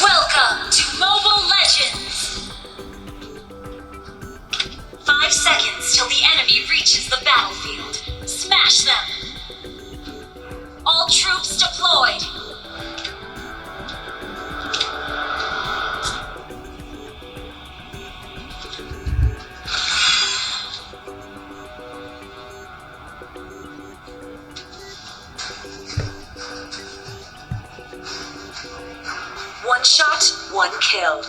Welcome to Mobile Legends! 5 seconds till the enemy reaches the battlefield. Smash them! All troops deployed! One shot, one kill.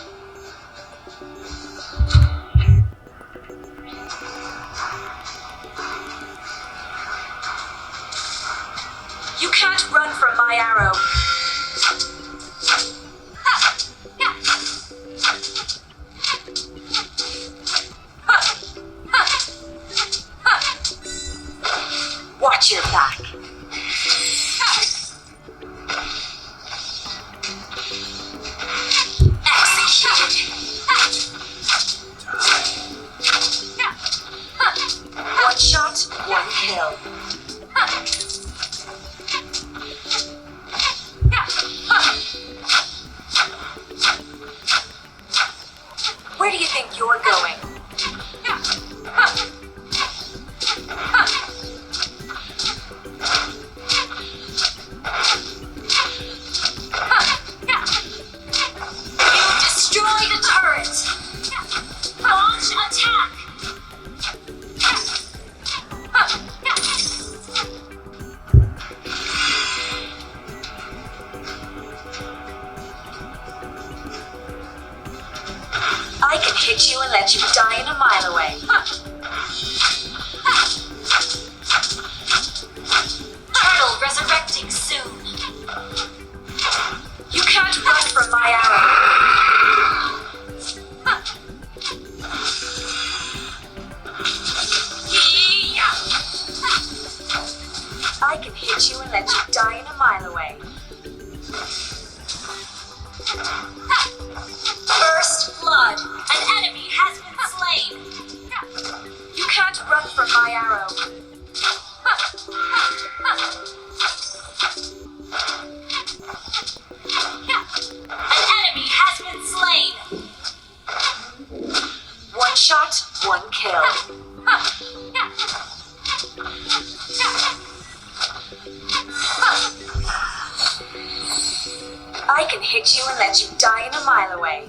You can't run from my arrow. Watch your back. One shot, one kill. Where do you think you're going? You destroyed a turret! Launch attack! I can hit you and let you die in a mile away. Turtle resurrecting soon. You can't run from my arrow. I can hit you and let you die in a mile away. First blood. An enemy has been slain. You can't run from my arrow. An enemy has been slain. One shot, one kill. I can hit you and let you die in a mile away.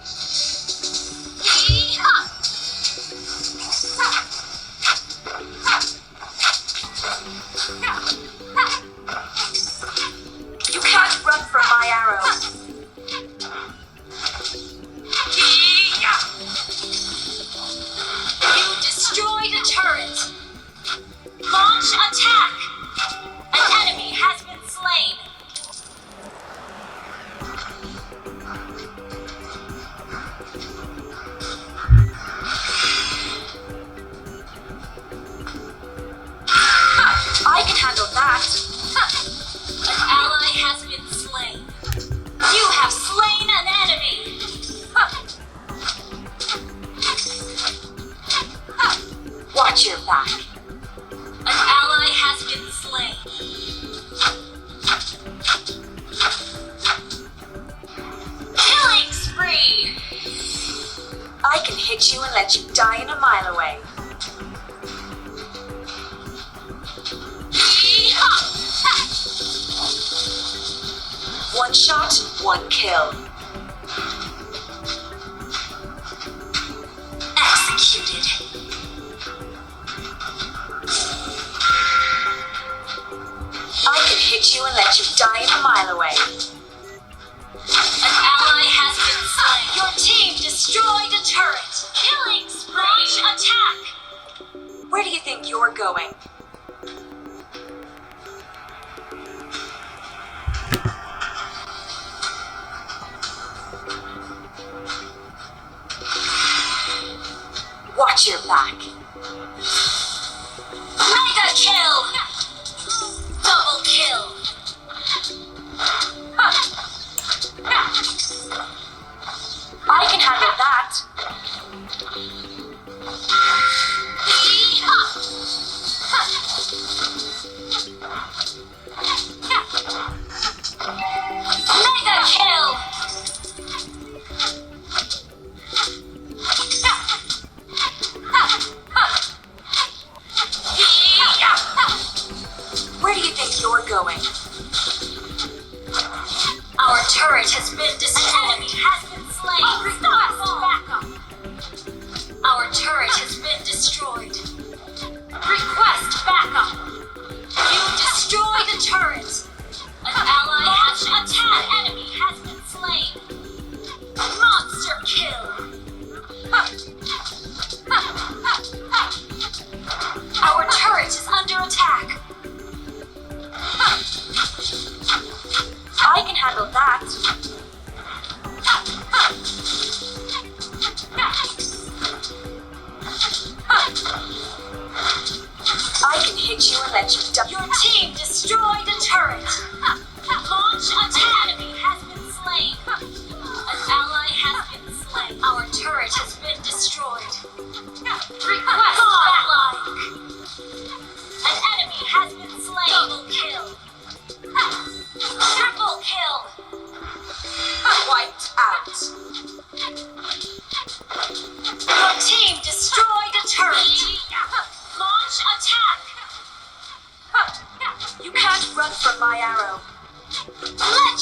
You can't run from my arrow. You destroyed a turret. Launch attack. An enemy has been slain. I can handle that. An ally has been slain. You have slain an enemy. Watch your back. An ally can hit you and let you die in a mile away. One shot, one kill. Executed. I can hit you and let you die in a mile away. An ally has been slain. Your team destroyed a turret. Killing spree. Attack. Where do you think you're going? Watch your back. Mega kill! Double kill! I can handle that. Mega kill! Where do you think you're going? Our turret has been destroyed. An enemy has been slain. Request backup. Our turret has been destroyed. Request backup. You destroy the turret. An ally has been attacked. An enemy has been slain. Monster kill. Our turret is under attack. I can handle that. I can hit you and let you die. Your team destroyed a turret. Launch attack. An enemy has been slain. An ally has been slain. Our turret has been destroyed. Request godlike. An enemy has been slain. Double kill. Triple kill. Wiped out. Your team destroyed a turret. Launch attack. You can't run from my arrow. Let